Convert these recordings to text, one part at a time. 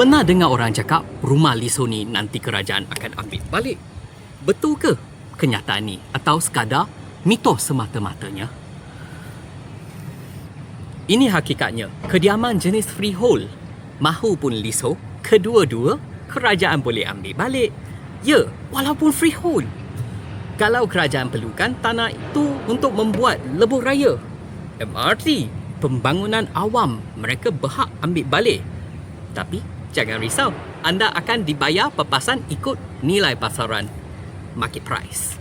Pernah dengar orang cakap rumah leasehold ni nanti kerajaan akan ambil balik? Betul ke kenyataan ni atau sekadar mitos semata-matanya? Ini hakikatnya kediaman jenis freehold mahupun leasehold, kedua-dua kerajaan boleh ambil balik. Ya, walaupun freehold. Kalau kerajaan perlukan tanah itu untuk membuat lebuh raya, MRT, pembangunan awam, mereka berhak ambil balik. Tapi jangan risau, anda akan dibayar papasan ikut nilai pasaran, market price.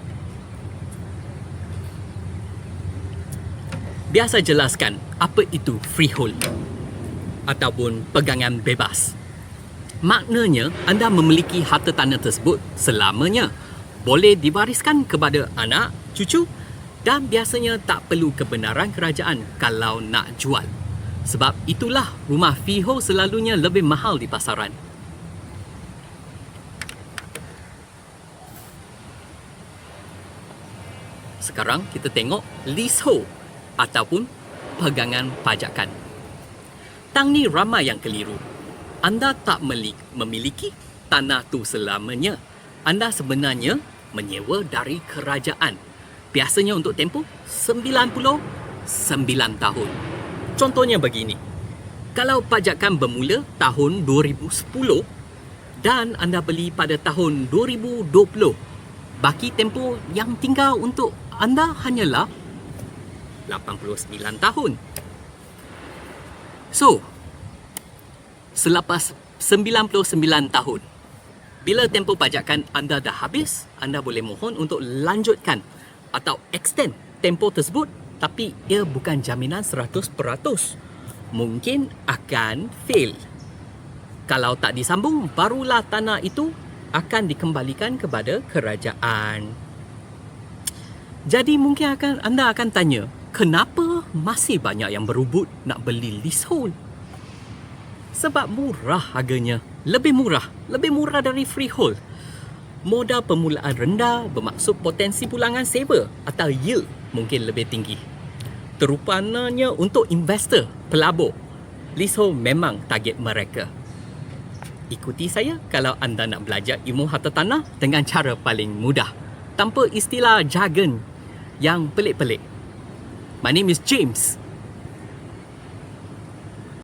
Biasa jelaskan apa itu freehold ataupun pegangan bebas. Maknanya anda memiliki harta tanah tersebut selamanya, boleh diwariskan kepada anak, cucu dan biasanya tak perlu kebenaran kerajaan kalau nak jual. Sebab itulah rumah freehold selalunya lebih mahal di pasaran. Sekarang kita tengok leasehold ataupun pegangan pajakan. Tang ni ramai yang keliru. Anda tak memiliki tanah tu selamanya. Anda sebenarnya menyewa dari kerajaan. Biasanya untuk tempoh 99 tahun. Contohnya begini. Kalau pajakan bermula tahun 2010 dan anda beli pada tahun 2020, baki tempoh yang tinggal untuk anda hanyalah 89 tahun. So, selepas 99 tahun, bila tempoh pajakan anda dah habis, anda boleh mohon untuk lanjutkan atau extend tempoh tersebut, tapi ia bukan jaminan 100%. Mungkin akan fail. Kalau tak disambung, barulah tanah itu akan dikembalikan kepada kerajaan. Jadi mungkin anda akan tanya, kenapa masih banyak yang berebut nak beli leasehold? Sebab murah harganya. Lebih murah dari freehold. Modal permulaan rendah bermaksud potensi pulangan saver atau yield mungkin lebih tinggi. Terutamanya untuk investor, pelabur. Leasehold memang target mereka. Ikuti saya kalau anda nak belajar ilmu harta tanah dengan cara paling mudah, tanpa istilah jargon yang pelik-pelik. My name is James.